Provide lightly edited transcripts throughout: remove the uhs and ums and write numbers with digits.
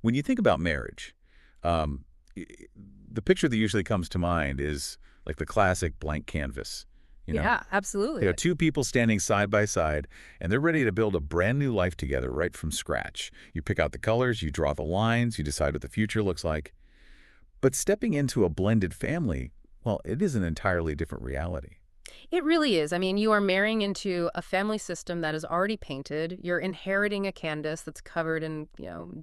When you think about marriage, um, i- i- the picture that usually comes to mind is like the classic blank canvas. You know, Yeah, absolutely. two people standing side by side, and they're ready to build a brand new life together right from scratch. You pick out the colors, you draw the lines, you decide what the future looks like. But stepping into a blended family, well, it is an entirely different reality. It really is. I mean, you are marrying into a family system that is already painted. You're inheriting a canvas that's covered in,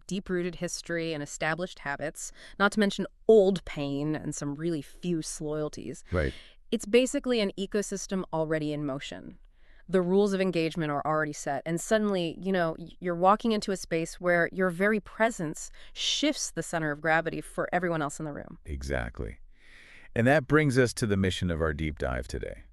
deep-rooted history and established habits, not to mention old pain and some really fierce loyalties. Right. It's basically an ecosystem already in motion. The rules of engagement are already set, and suddenly, you're walking into a space where your very presence shifts the center of gravity for everyone else in the room. Exactly. And that brings us to the mission of our deep dive today.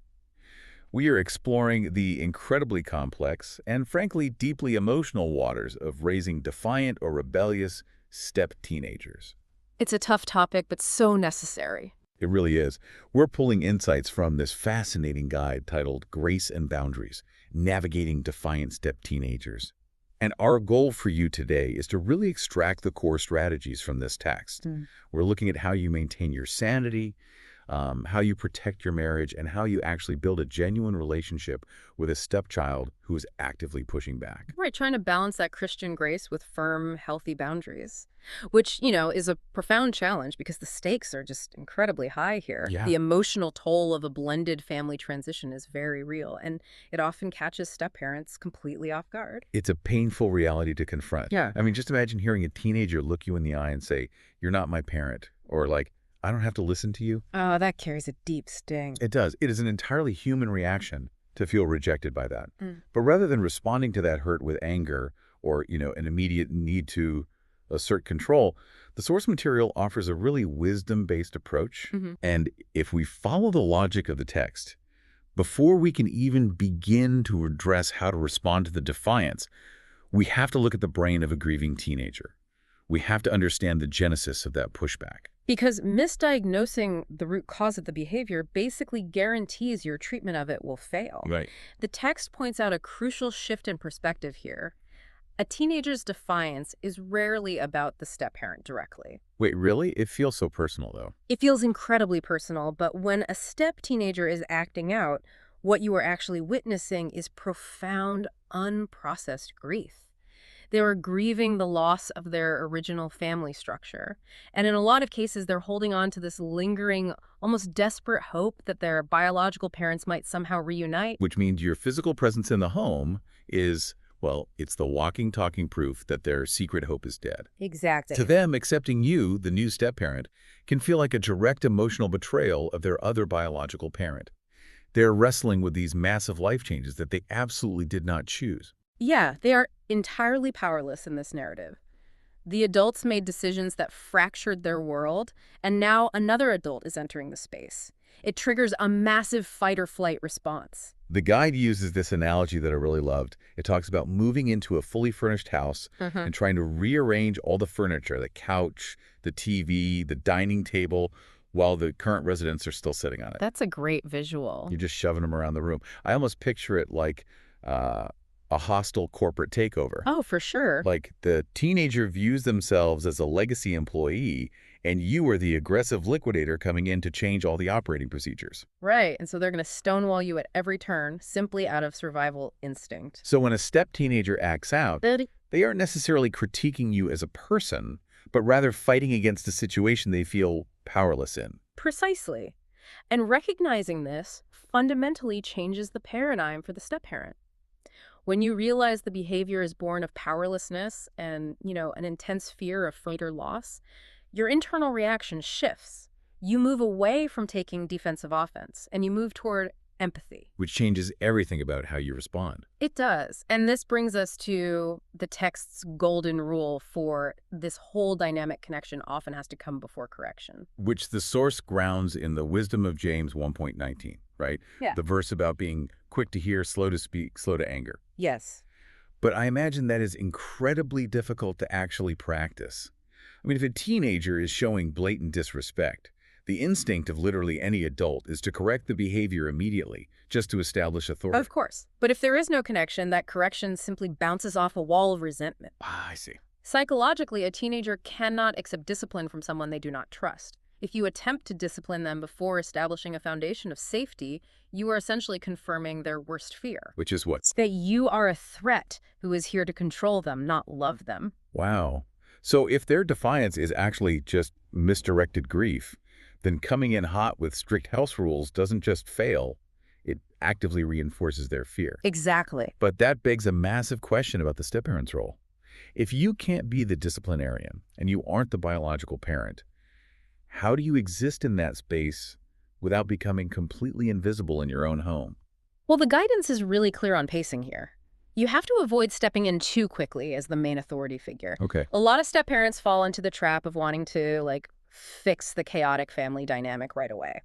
We are exploring the incredibly complex and, frankly, deeply emotional waters of raising defiant or rebellious step teenagers. It's a tough topic, but so necessary. It really is. We're pulling insights from this fascinating guide titled Grace and Boundaries, Navigating Defiant Step Teenagers. And our goal for you today is to really extract the core strategies from this text. We're looking at how you maintain your sanity, how you protect your marriage, and how you actually build a genuine relationship with a stepchild who is actively pushing back. Right, trying to balance that Christian grace with firm, healthy boundaries, which, is a profound challenge because the stakes are just incredibly high here. Yeah. The emotional toll of a blended family transition is very real, and it often catches step-parents completely off guard. It's a painful reality to confront. Yeah. I mean, just imagine hearing a teenager look you in the eye and say, "You're not my parent," or like, "I don't have to listen to you." Oh, that carries a deep sting. It does. It is an entirely human reaction to feel rejected by that. Mm. But rather than responding to that hurt with anger or, an immediate need to assert control, the source material offers a really wisdom-based approach. Mhm. And if we follow the logic of the text, before we can even begin to address how to respond to the defiance, we have to look at the brain of a grieving teenager. We have to understand the genesis of that pushback. Because misdiagnosing the root cause of the behavior basically guarantees your treatment of it will fail. Right. The text points out a crucial shift in perspective here. A teenager's defiance is rarely about the step-parent directly. Wait, really? It feels so personal, though. It feels incredibly personal, but when a step teenager is acting out, what you are actually witnessing is profound, unprocessed grief. They are grieving the loss of their original family structure. And in a lot of cases, they're holding on to this lingering, almost desperate hope that their biological parents might somehow reunite. Which means your physical presence in the home is, well, it's the walking, talking proof that their secret hope is dead. Exactly. To them, accepting you, the new step-parent, can feel like a direct emotional betrayal of their other biological parent. They're wrestling with these massive life changes that they absolutely did not choose. Yeah, they are entirely powerless in this narrative. The adults made decisions that fractured their world, and now another adult is entering the space. It triggers a massive fight-or-flight response. The guide uses this analogy that I really loved. It talks about moving into a fully furnished house and trying to rearrange all the furniture, the couch, the TV, the dining table, while the current residents are still sitting on it. That's a great visual. You're just shoving them around the room. I almost picture it like a hostile corporate takeover. Oh, for sure. Like the teenager views themselves as a legacy employee, and you are the aggressive liquidator coming in to change all the operating procedures. Right, and so they're going to stonewall you at every turn, simply out of survival instinct. So when a step teenager acts out, they aren't necessarily critiquing you as a person, but rather fighting against a situation they feel powerless in. Precisely. And recognizing this fundamentally changes the paradigm for the step-parent. When you realize the behavior is born of powerlessness and, an intense fear of further loss, your internal reaction shifts. You move away from taking defensive offense and you move toward empathy. Which changes everything about how you respond. It does. And this brings us to the text's golden rule for this whole dynamic connection often has to come before correction. Which the source grounds in the wisdom of James 1.19, right? Yeah. The verse about being quick to hear, slow to speak, slow to anger. Yes. But I imagine that is incredibly difficult to actually practice. I mean, if a teenager is showing blatant disrespect, the instinct of literally any adult is to correct the behavior immediately, just to establish authority. Of course. But if there is no connection, that correction simply bounces off a wall of resentment. Ah, I see. Psychologically, a teenager cannot accept discipline from someone they do not trust. If you attempt to discipline them before establishing a foundation of safety, you are essentially confirming their worst fear. Which is what? That you are a threat who is here to control them, not love them. Wow. So if their defiance is actually just misdirected grief, then coming in hot with strict house rules doesn't just fail, it actively reinforces their fear. Exactly. But that begs a massive question about the step-parent's role. If you can't be the disciplinarian and you aren't the biological parent, how do you exist in that space without becoming completely invisible in your own home? Well, the guidance is really clear on pacing here. You have to avoid stepping in too quickly as the main authority figure. Okay. A lot of step parents fall into the trap of wanting to, fix the chaotic family dynamic right away.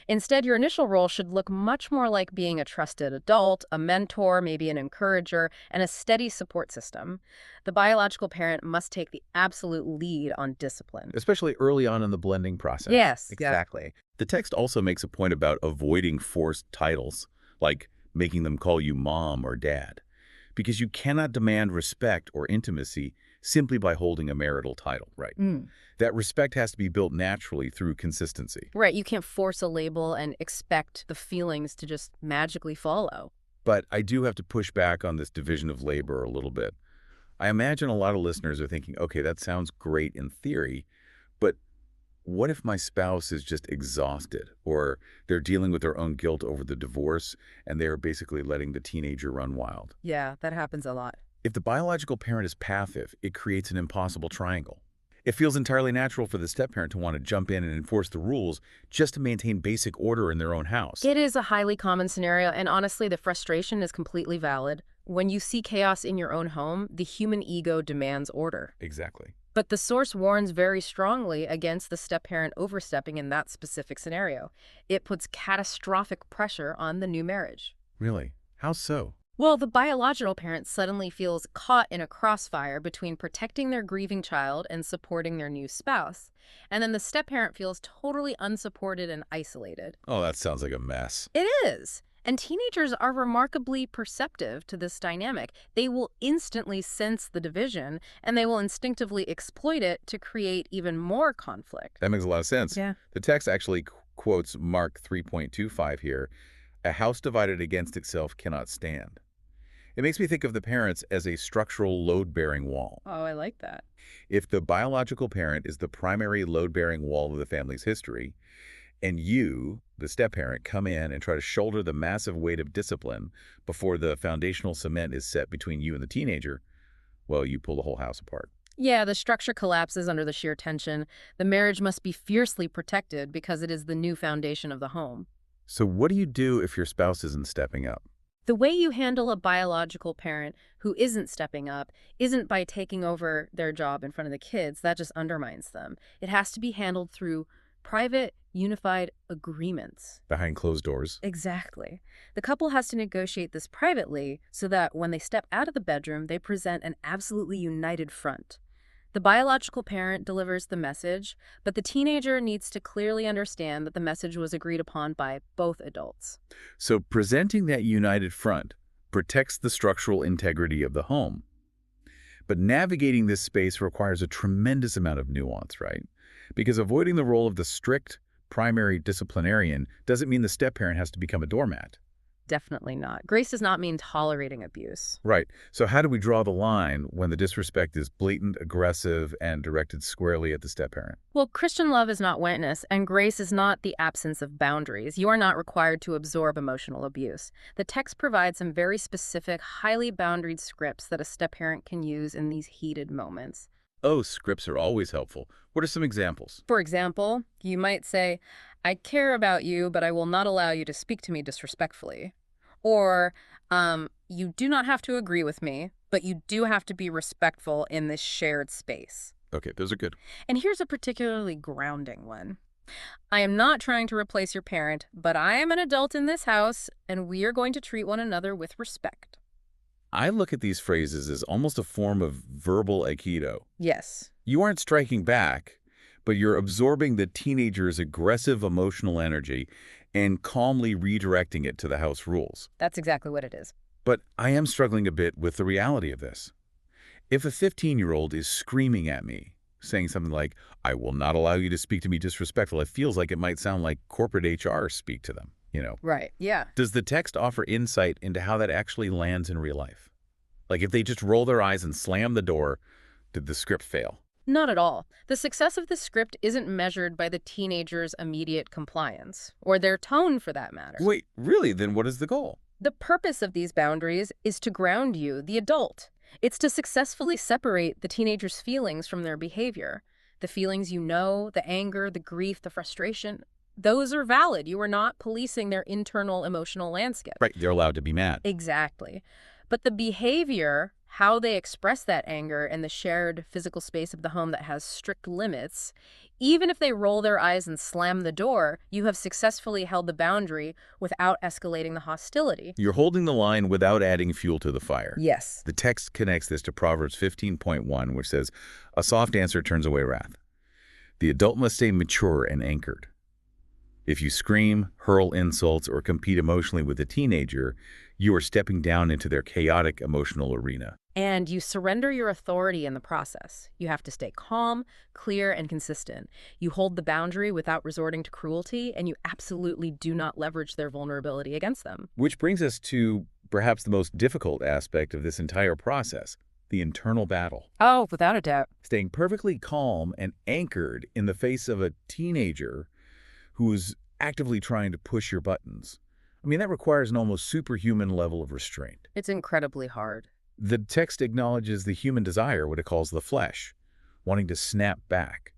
Instead, your initial role should look much more like being a trusted adult, a mentor, maybe an encourager, and a steady support system. The biological parent must take the absolute lead on discipline. Especially early on in the blending process. Yes. Exactly. The text also makes a point about avoiding forced titles, like making them call you mom or dad, because you cannot demand respect or intimacy simply by holding a marital title, right? That respect has to be built naturally through consistency. Right, you can't force a label and expect the feelings to just magically follow. But I do have to push back on this division of labor a little bit. I imagine a lot of listeners are thinking, okay, that sounds great in theory, but what if my spouse is just exhausted, or they're dealing with their own guilt over the divorce and they're basically letting the teenager run wild? Yeah, that happens a lot. If the biological parent is passive, it creates an impossible triangle. It feels entirely natural for the step-parent to want to jump in and enforce the rules just to maintain basic order in their own house. It is a highly common scenario, and honestly, the frustration is completely valid. When you see chaos in your own home, the human ego demands order. Exactly. But the source warns very strongly against the step-parent overstepping in that specific scenario. It puts catastrophic pressure on the new marriage. Really? How so? Well, the biological parent suddenly feels caught in a crossfire between protecting their grieving child and supporting their new spouse. And then the step-parent feels totally unsupported and isolated. Oh, that sounds like a mess. It is. And teenagers are remarkably perceptive to this dynamic. They will instantly sense the division, and they will instinctively exploit it to create even more conflict. That makes a lot of sense. Yeah. The text actually quotes Mark 3.25 here. A house divided against itself cannot stand. It makes me think of the parents as a structural load-bearing wall. Oh, I like that. If the biological parent is the primary load-bearing wall of the family's history, and you, the step-parent, come in and try to shoulder the massive weight of discipline before the foundational cement is set between you and the teenager, well, you pull the whole house apart. Yeah, the structure collapses under the sheer tension. The marriage must be fiercely protected because it is the new foundation of the home. So what do you do if your spouse isn't stepping up? The way you handle a biological parent who isn't stepping up isn't by taking over their job in front of the kids. That just undermines them. It has to be handled through private, unified agreements. Behind closed doors? Exactly. The couple has to negotiate this privately so that when they step out of the bedroom, they present an absolutely united front. The biological parent delivers the message, but the teenager needs to clearly understand that the message was agreed upon by both adults. So presenting that united front protects the structural integrity of the home. But navigating this space requires a tremendous amount of nuance, right? Because avoiding the role of the strict primary disciplinarian doesn't mean the step-parent has to become a doormat. Definitely not. Grace does not mean tolerating abuse. Right. So how do we draw the line when the disrespect is blatant, aggressive, and directed squarely at the step-parent? Well, Christian love is not wetness, and grace is not the absence of boundaries. You are not required to absorb emotional abuse. The text provides some very specific, highly boundaried scripts that a step-parent can use in these heated moments. Oh, scripts are always helpful. What are some examples? For example, you might say, I care about you, but I will not allow you to speak to me disrespectfully. Or, you do not have to agree with me, but you do have to be respectful in this shared space. Okay, those are good. And here's a particularly grounding one. I am not trying to replace your parent, but I am an adult in this house, and we are going to treat one another with respect. I look at these phrases as almost a form of verbal aikido. Yes. You aren't striking back, but you're absorbing the teenager's aggressive emotional energy and calmly redirecting it to the house rules. That's exactly what it is. But I am struggling a bit with the reality of this. If a 15-year-old is screaming at me, saying something like, "I will not allow you to speak to me disrespectful," it feels like it might sound like corporate HR speak to them. Right, yeah. Does the text offer insight into how that actually lands in real life? Like if they just roll their eyes and slam the door, did the script fail? Not at all. The success of the script isn't measured by the teenager's immediate compliance, or their tone for that matter. Wait, really? Then what is the goal? The purpose of these boundaries is to ground you, the adult. It's to successfully separate the teenager's feelings from their behavior. The feelings you know, the anger, the grief, the frustration, those are valid. You are not policing their internal emotional landscape. Right, they're allowed to be mad. Exactly. But the behavior, how they express that anger in the shared physical space of the home that has strict limits, even if they roll their eyes and slam the door, you have successfully held the boundary without escalating the hostility. You're holding the line without adding fuel to the fire. Yes. The text connects this to Proverbs 15.1, which says, "A soft answer turns away wrath. The adult must stay mature and anchored." If you scream, hurl insults, or compete emotionally with a teenager, you are stepping down into their chaotic emotional arena. And you surrender your authority in the process. You have to stay calm, clear, and consistent. You hold the boundary without resorting to cruelty, and you absolutely do not leverage their vulnerability against them. Which brings us to perhaps the most difficult aspect of this entire process, the internal battle. Oh, without a doubt. Staying perfectly calm and anchored in the face of a teenager who is actively trying to push your buttons. I mean, that requires an almost superhuman level of restraint. It's incredibly hard. The text acknowledges the human desire, what it calls the flesh, wanting to snap back.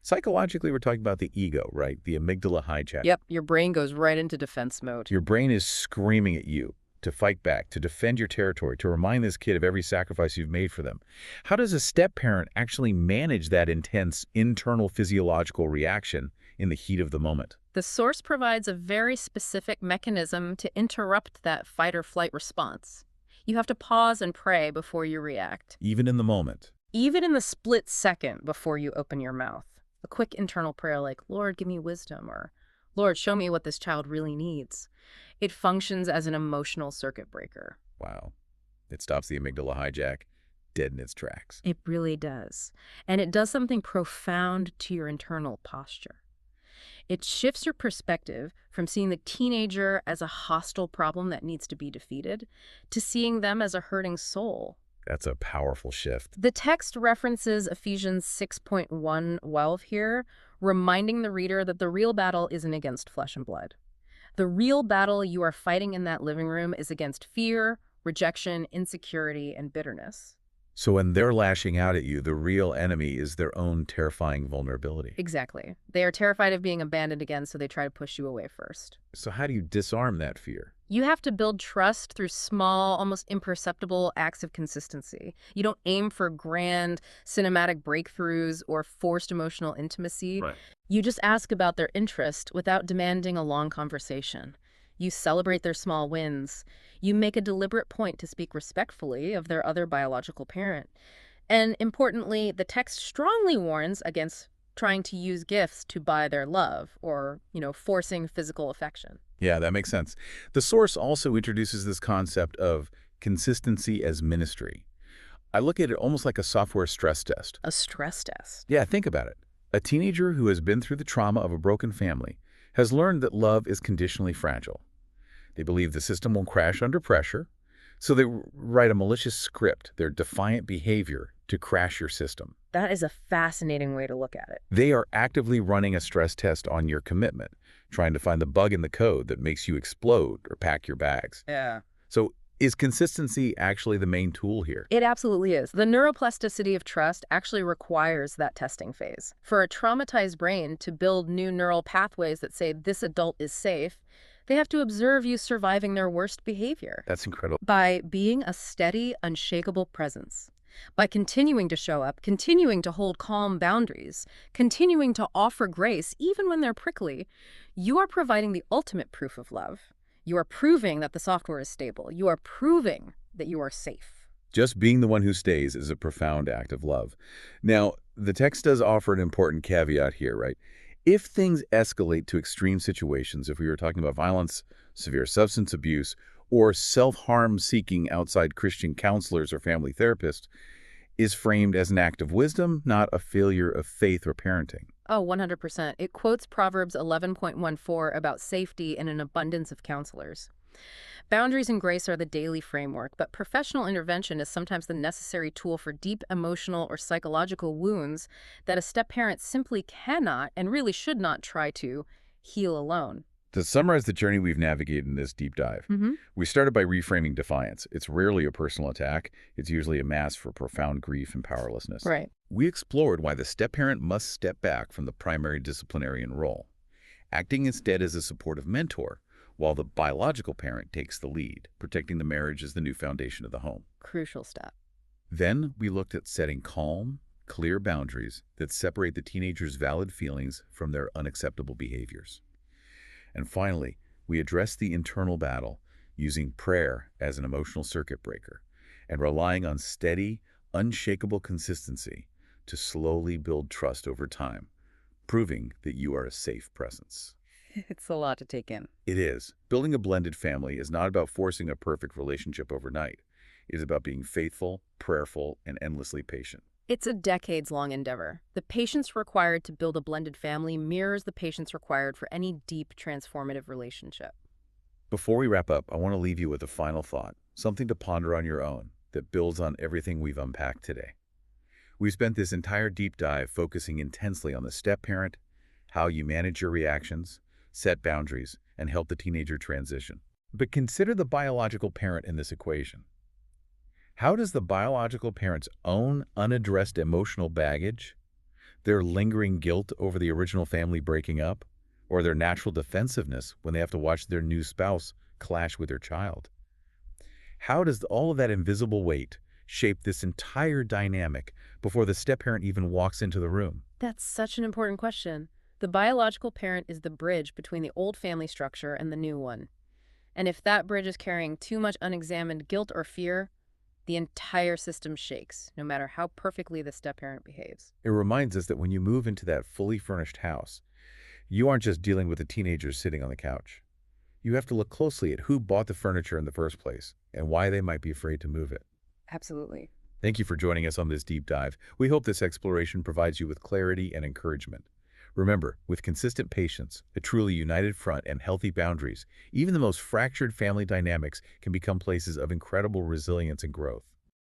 Psychologically, we're talking about the ego, right? The amygdala hijack. Yep, your brain goes right into defense mode. Your brain is screaming at you to fight back, to defend your territory, to remind this kid of every sacrifice you've made for them. How does a step-parent actually manage that intense internal physiological reaction in the heat of the moment? The source provides a very specific mechanism to interrupt that fight-or-flight response. You have to pause and pray before you react. Even in the moment. Even in the split second before you open your mouth. A quick internal prayer like, "Lord, give me wisdom," or "Lord, show me what this child really needs." It functions as an emotional circuit breaker. Wow. It stops the amygdala hijack dead in its tracks. It really does. And it does something profound to your internal posture. It shifts your perspective from seeing the teenager as a hostile problem that needs to be defeated to seeing them as a hurting soul. That's a powerful shift. The text references Ephesians 6:1-12 here, reminding the reader that the real battle isn't against flesh and blood. The real battle you are fighting in that living room is against fear, rejection, insecurity, and bitterness. So when they're lashing out at you, the real enemy is their own terrifying vulnerability. Exactly. They are terrified of being abandoned again, so they try to push you away first. So how do you disarm that fear? You have to build trust through small, almost imperceptible acts of consistency. You don't aim for grand cinematic breakthroughs or forced emotional intimacy. Right. You just ask about their interest without demanding a long conversation. You celebrate their small wins. You make a deliberate point to speak respectfully of their other biological parent. And importantly, the text strongly warns against trying to use gifts to buy their love or, forcing physical affection. Yeah, that makes sense. The source also introduces this concept of consistency as ministry. I look at it almost like a software stress test. A stress test. Yeah, think about it. A teenager who has been through the trauma of a broken family has learned that love is conditionally fragile. They believe the system will crash under pressure, so they write a malicious script, their defiant behavior, to crash your system. That is a fascinating way to look at it. They are actively running a stress test on your commitment, trying to find the bug in the code that makes you explode or pack your bags. Yeah. So is consistency actually the main tool here? It absolutely is. The neuroplasticity of trust actually requires that testing phase. For a traumatized brain to build new neural pathways that say this adult is safe, they have to observe you surviving their worst behavior. That's incredible. By being a steady, unshakable presence. By continuing to show up, continuing to hold calm boundaries, continuing to offer grace even when they're prickly, you are providing the ultimate proof of love. You are proving that the software is stable. You are proving that you are safe. Just being the one who stays is a profound act of love. Now, the text does offer an important caveat here, right? If things escalate to extreme situations, if we were talking about violence, severe substance abuse, or self-harm seeking outside Christian counselors or family therapists, is framed as an act of wisdom, not a failure of faith or parenting. Oh, 100%. It quotes Proverbs 11.14 about safety and an abundance of counselors. Boundaries and grace are the daily framework, but professional intervention is sometimes the necessary tool for deep emotional or psychological wounds that a step-parent simply cannot and really should not try to heal alone. To summarize the journey we've navigated in this deep dive, Mm-hmm. we started by reframing defiance. It's rarely a personal attack. It's usually a mask for profound grief and powerlessness. Right. We explored why the step-parent must step back from the primary disciplinarian role, acting instead as a supportive mentor, while the biological parent takes the lead, protecting the marriage as the new foundation of the home. Crucial step. Then we looked at setting calm, clear boundaries that separate the teenager's valid feelings from their unacceptable behaviors. And finally, we addressed the internal battle using prayer as an emotional circuit breaker and relying on steady, unshakable consistency to slowly build trust over time, proving that you are a safe presence. It's a lot to take in. It is. Building a blended family is not about forcing a perfect relationship overnight. It is about being faithful, prayerful, and endlessly patient. It's a decades-long endeavor. The patience required to build a blended family mirrors the patience required for any deep, transformative relationship. Before we wrap up, I want to leave you with a final thought, something to ponder on your own that builds on everything we've unpacked today. We've spent this entire deep dive focusing intensely on the step-parent, how you manage your reactions, set boundaries, and help the teenager transition. But consider the biological parent in this equation. How does the biological parent's own unaddressed emotional baggage, their lingering guilt over the original family breaking up, or their natural defensiveness when they have to watch their new spouse clash with their child? How does all of that invisible weight shape this entire dynamic before the step-parent even walks into the room? That's such an important question. The biological parent is the bridge between the old family structure and the new one. And if that bridge is carrying too much unexamined guilt or fear, the entire system shakes, no matter how perfectly the step-parent behaves. It reminds us that when you move into that fully furnished house, you aren't just dealing with a teenager sitting on the couch. You have to look closely at who bought the furniture in the first place and why they might be afraid to move it. Absolutely. Thank you for joining us on this deep dive. We hope this exploration provides you with clarity and encouragement. Remember, with consistent patience, a truly united front, and healthy boundaries, even the most fractured family dynamics can become places of incredible resilience and growth.